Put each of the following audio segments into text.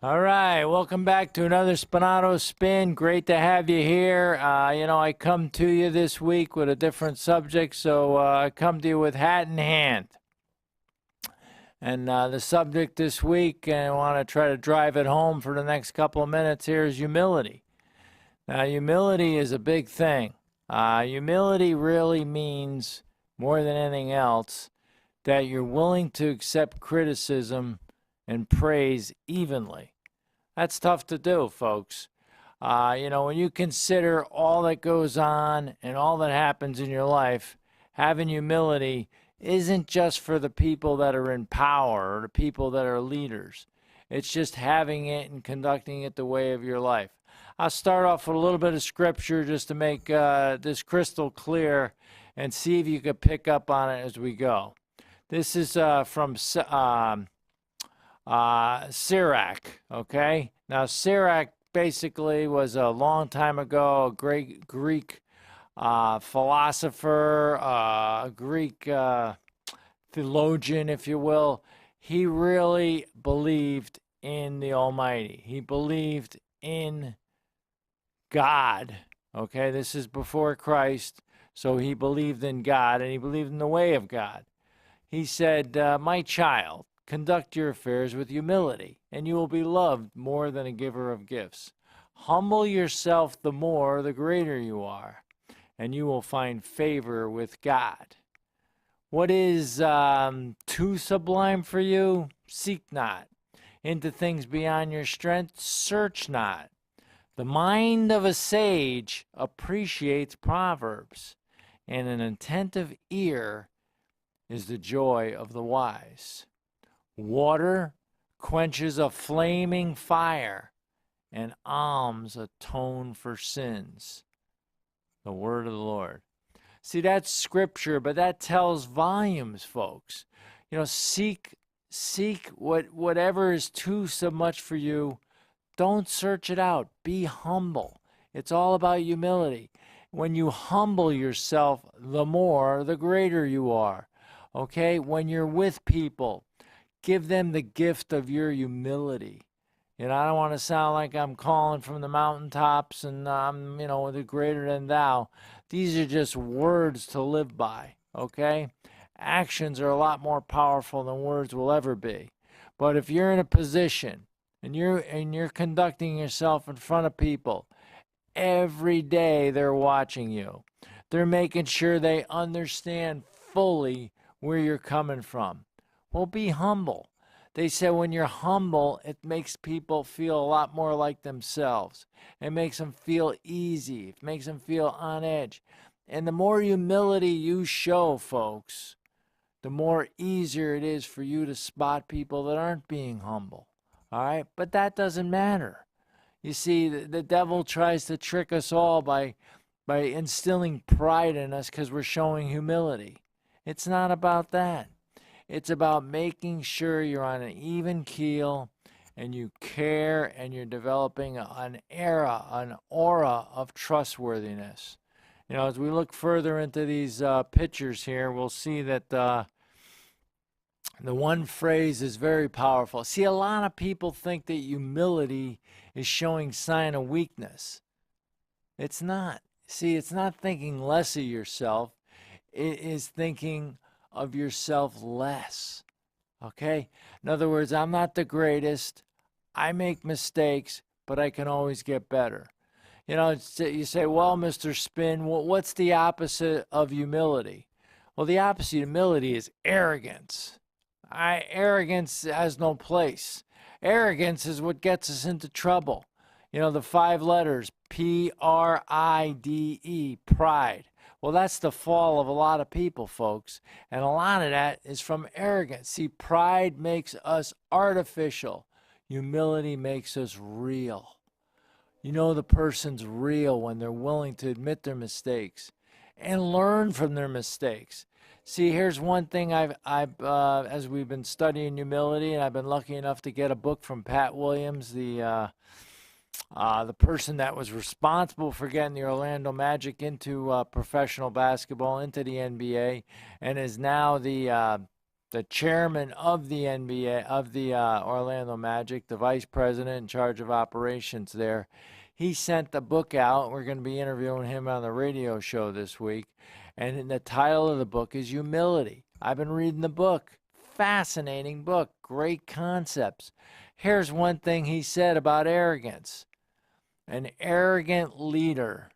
All right, welcome back to another Spinato Spin. Great to have you here. I come to you this week with a different subject, so I come to you with hat in hand. And the subject this week, and I want to try to drive it home for the next couple of minutes here, is humility. Now, humility is a big thing. Humility really means, more than anything else, that you're willing to accept criticism and praise evenly. That's tough to do, folks. When you consider all that goes on and all that happens in your life, having humility isn't just for the people that are in power or the people that are leaders. It's just having it and conducting it the way of your life. I'll start off with a little bit of scripture just to make this crystal clear and see if you can pick up on it as we go. This is from Sirach, okay? Now, Sirach basically was a long time ago a great Greek philosopher, a Greek theologian, if you will. He really believed in the Almighty. He believed in God, okay? This is before Christ, so he believed in God, and he believed in the way of God. He said, my child, conduct your affairs with humility, and you will be loved more than a giver of gifts. Humble yourself the more, the greater you are, and you will find favor with God. What is too sublime for you? Seek not. Into things beyond your strength, search not. The mind of a sage appreciates proverbs, and an attentive ear is the joy of the wise. Water quenches a flaming fire, and alms atone for sins. The word of the Lord. See, that's scripture, but that tells volumes, folks. Seek whatever is too so much for you. Don't search it out. Be humble. It's all about humility. When you humble yourself, the more, the greater you are. Okay? When you're with people, give them the gift of your humility. I don't want to sound like I'm calling from the mountaintops and I'm, the greater than thou. These are just words to live by, okay? Actions are a lot more powerful than words will ever be. But if you're in a position and you're conducting yourself in front of people, every day they're watching you. They're making sure they understand fully where you're coming from. Well, be humble. They said when you're humble, it makes people feel a lot more like themselves. It makes them feel easy. It makes them feel on edge. And the more humility you show, folks, the more easier it is for you to spot people that aren't being humble. All right? But that doesn't matter. You see, the devil tries to trick us all by instilling pride in us because we're showing humility. It's not about that. It's about making sure you're on an even keel and you care and you're developing an aura of trustworthiness. As we look further into these pictures here, we'll see that the one phrase is very powerful. See, a lot of people think that humility is showing sign of weakness. It's not. See, it's not thinking less of yourself. It is thinking of yourself less. Okay? In other words, I'm not the greatest. I make mistakes, but I can always get better. You say, well, Mr. Spin, what's the opposite of humility? Well, the opposite of humility is arrogance. Arrogance has no place. Arrogance is what gets us into trouble. The 5 letters, Pride, pride. Well, that's the fall of a lot of people, folks. And a lot of that is from arrogance. See, pride makes us artificial. Humility makes us real. The person's real when they're willing to admit their mistakes and learn from their mistakes. See, here's one thing I've as we've been studying humility, and I've been lucky enough to get a book from Pat Williams, the person that was responsible for getting the Orlando Magic into professional basketball, into the NBA, and is now the the chairman of the NBA, of the Orlando Magic, the vice president in charge of operations there, he sent the book out. We're going to be interviewing him on the radio show this week. And the title of the book is Humility. I've been reading the book. Fascinating book. Great concepts. Here's one thing he said about arrogance. An arrogant leader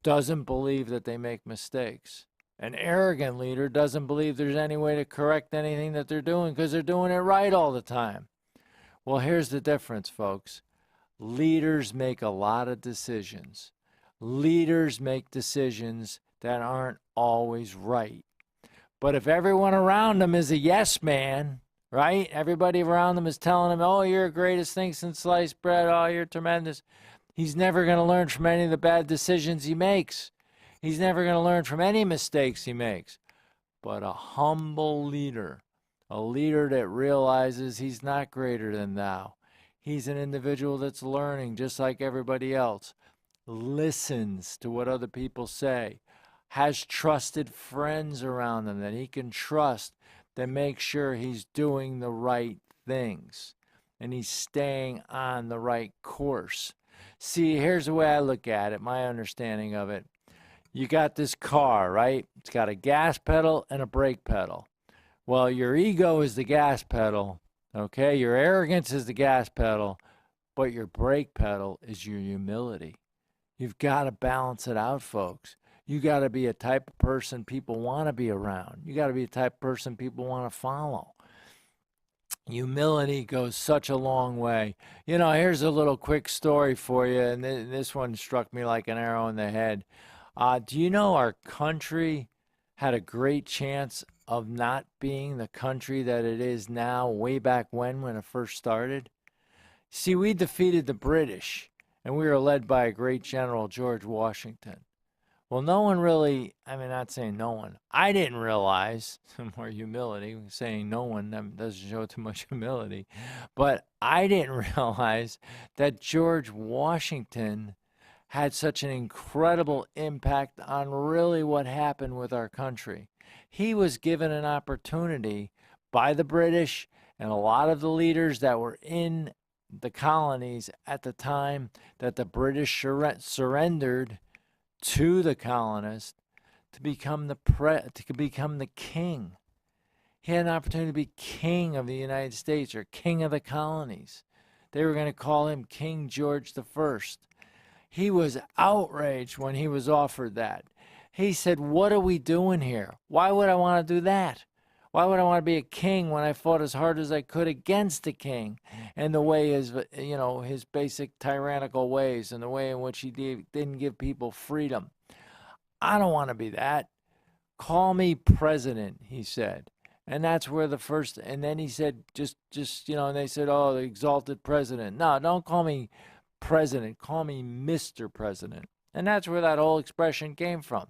doesn't believe that they make mistakes. An arrogant leader doesn't believe there's any way to correct anything that they're doing because they're doing it right all the time. Well, here's the difference, folks. Leaders make a lot of decisions. Leaders make decisions that aren't always right. But if everyone around them is a yes man, right? Everybody around them is telling him, oh, you're the greatest thing since sliced bread. Oh, you're tremendous. He's never going to learn from any of the bad decisions he makes. He's never going to learn from any mistakes he makes. But a humble leader, a leader that realizes he's not greater than thou. He's an individual that's learning just like everybody else, listens to what other people say, has trusted friends around him that he can trust, that make sure he's doing the right things and he's staying on the right course. See, here's the way I look at it, my understanding of it. You got this car, right? It's got a gas pedal and a brake pedal. Well, your ego is the gas pedal, okay? Your arrogance is the gas pedal, but your brake pedal is your humility. You've got to balance it out, folks. You got to be a type of person people want to be around. You got to be a type of person people want to follow. Humility goes such a long way. You know, here's a little quick story for you, and this one struck me like an arrow in the head. Do you know our country had a great chance of not being the country that it is now way back when it first started? See, we defeated the British, and we were led by a great general, George Washington. Well, no one really, I mean, not saying no one. I didn't realize, more humility, saying no one doesn't show too much humility, but I didn't realize that George Washington had such an incredible impact on really what happened with our country. He was given an opportunity by the British and a lot of the leaders that were in the colonies at the time that the British surrendered to the colonists to become the king. He had an opportunity to be king of the United States or king of the colonies. They were going to call him King George I. He was outraged when he was offered that. He said, what are we doing here? Why would I want to do that? Why would I want to be a king when I fought as hard as I could against the king and the way his basic tyrannical ways and the way in which he didn't give people freedom? I don't want to be that. Call me president, he said. And that's where the first, and then he said, and they said, oh, the exalted president. No, don't call me president. Call me Mr. President. And that's where that whole expression came from.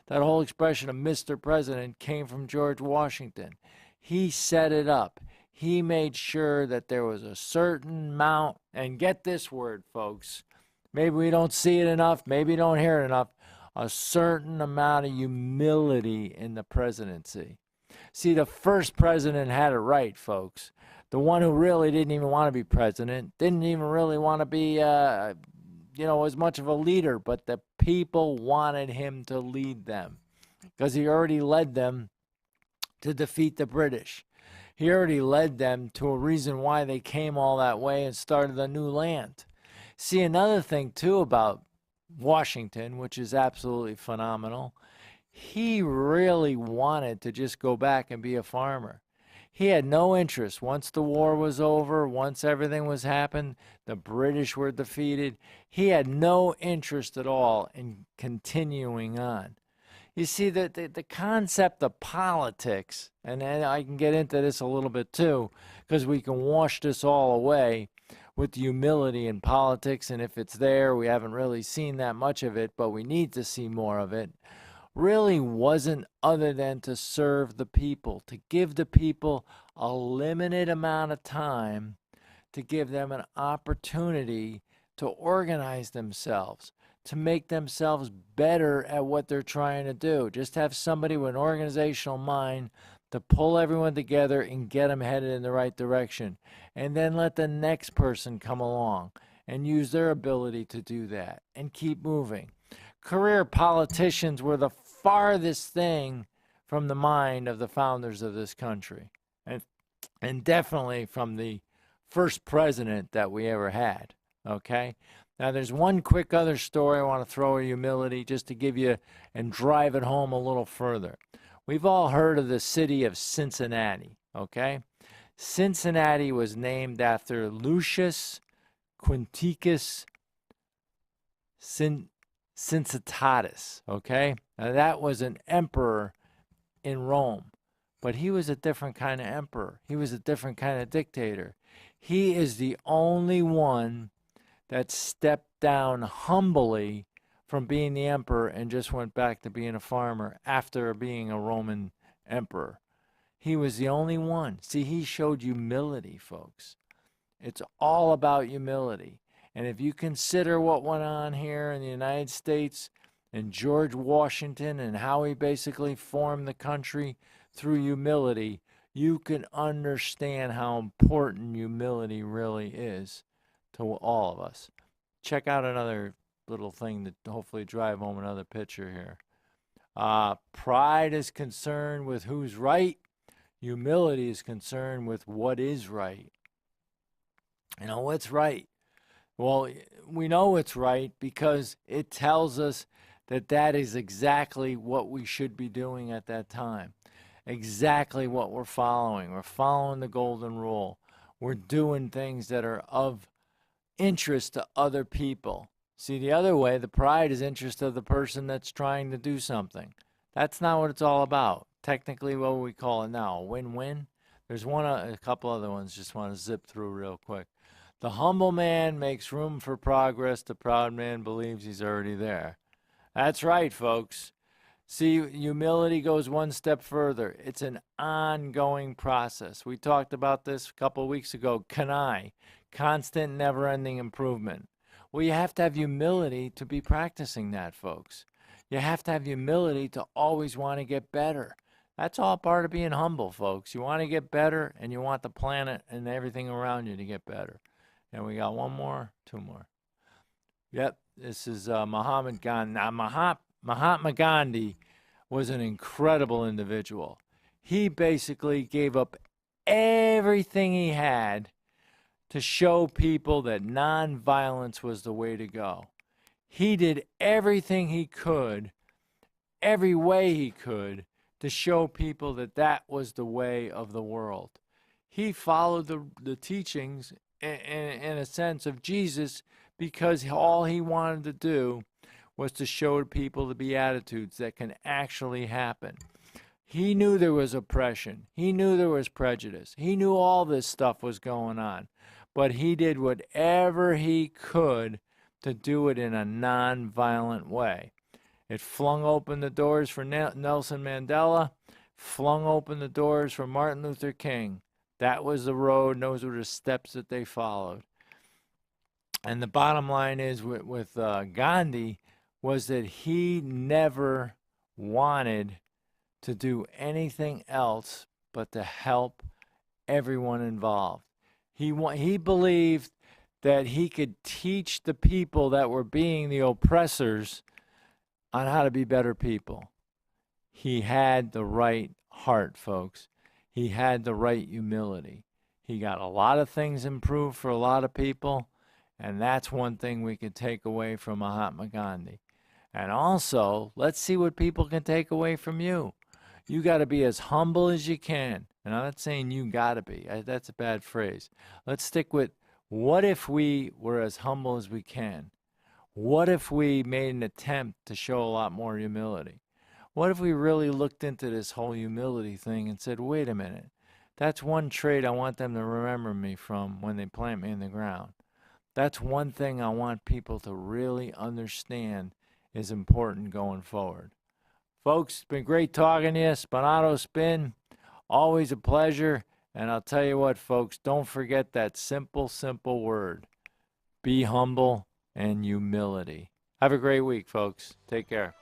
That whole expression of Mr. President came from George Washington. He set it up. He made sure that there was a certain amount, and get this word, folks. Maybe we don't see it enough, maybe don't hear it enough. A certain amount of humility in the presidency. See, the first president had it right, folks. The one who really didn't even want to be president, didn't even really want to be, as much of a leader, but the people wanted him to lead them because he already led them to defeat the British. He already led them to a reason why they came all that way and started a new land. See, another thing, too, about Washington, which is absolutely phenomenal, he really wanted to just go back and be a farmer. He had no interest. Once the war was over, once everything was happened, the British were defeated, he had no interest at all in continuing on. You see, the concept of politics, and I can get into this a little bit too, because we can wash this all away with humility in politics, and if it's there, we haven't really seen that much of it, but we need to see more of it. Really wasn't other than to serve the people, to give the people a limited amount of time, to give them an opportunity to organize themselves, to make themselves better at what they're trying to do. Just have somebody with an organizational mind to pull everyone together and get them headed in the right direction. And then let the next person come along and use their ability to do that and keep moving. Career politicians were the farthest thing from the mind of the founders of this country. And definitely from the first president that we ever had. Okay? Now, there's one quick other story I want to throw at humility just to give you and drive it home a little further. We've all heard of the city of Cincinnati. Okay? Cincinnati was named after Lucius Quinticus Cincinnatus. Okay? Now, that was an emperor in Rome. But he was a different kind of emperor. He was a different kind of dictator. He is the only one that stepped down humbly from being the emperor and just went back to being a farmer after being a Roman emperor. He was the only one. See, he showed humility, folks. It's all about humility. And if you consider what went on here in the United States and George Washington and how he basically formed the country through humility, you can understand how important humility really is to all of us. Check out another little thing to hopefully drive home another picture here. Pride is concerned with who's right. Humility is concerned with what is right. You know, what's right? Well, we know it's right because it tells us that that is exactly what we should be doing at that time. Exactly what we're following. We're following the golden rule. We're doing things that are of interest to other people. See, the other way, the pride is interest of the person that's trying to do something. That's not what it's all about. Technically, what we call it now, a win-win. There's a couple other ones just want to zip through real quick. The humble man makes room for progress. The proud man believes he's already there. That's right, folks. See, humility goes one step further. It's an ongoing process. We talked about this a couple of weeks ago. CANI, constant, never-ending improvement. Well, you have to have humility to be practicing that, folks. You have to have humility to always want to get better. That's all part of being humble, folks. You want to get better, and you want the planet and everything around you to get better. And we got one more, two more. Yep, this is Mahatma Gandhi. Now, Mahatma Gandhi was an incredible individual. He basically gave up everything he had to show people that nonviolence was the way to go. He did everything he could, every way he could, to show people that that was the way of the world. He followed the teachings, in a sense, of Jesus because all he wanted to do was to show people the Beatitudes that can actually happen. He knew there was oppression. He knew there was prejudice. He knew all this stuff was going on. But he did whatever he could to do it in a non-violent way. It flung open the doors for Nelson Mandela, flung open the doors for Martin Luther King. That was the road, and those were the steps that they followed. And the bottom line is with Gandhi was that he never wanted to do anything else but to help everyone involved. He believed that he could teach the people that were being the oppressors on how to be better people. He had the right heart, folks. He had the right humility. He got a lot of things improved for a lot of people, and that's one thing we could take away from Mahatma Gandhi. And also, let's see what people can take away from you. You got to be as humble as you can. And I'm not saying you got to be. That's a bad phrase. Let's stick with, what if we were as humble as we can? What if we made an attempt to show a lot more humility? What if we really looked into this whole humility thing and said, wait a minute, that's one trait I want them to remember me from when they plant me in the ground. That's one thing I want people to really understand is important going forward. Folks, it's been great talking to you. Spinato Spin, always a pleasure. And I'll tell you what, folks, don't forget that simple, simple word. Be humble and humility. Have a great week, folks. Take care.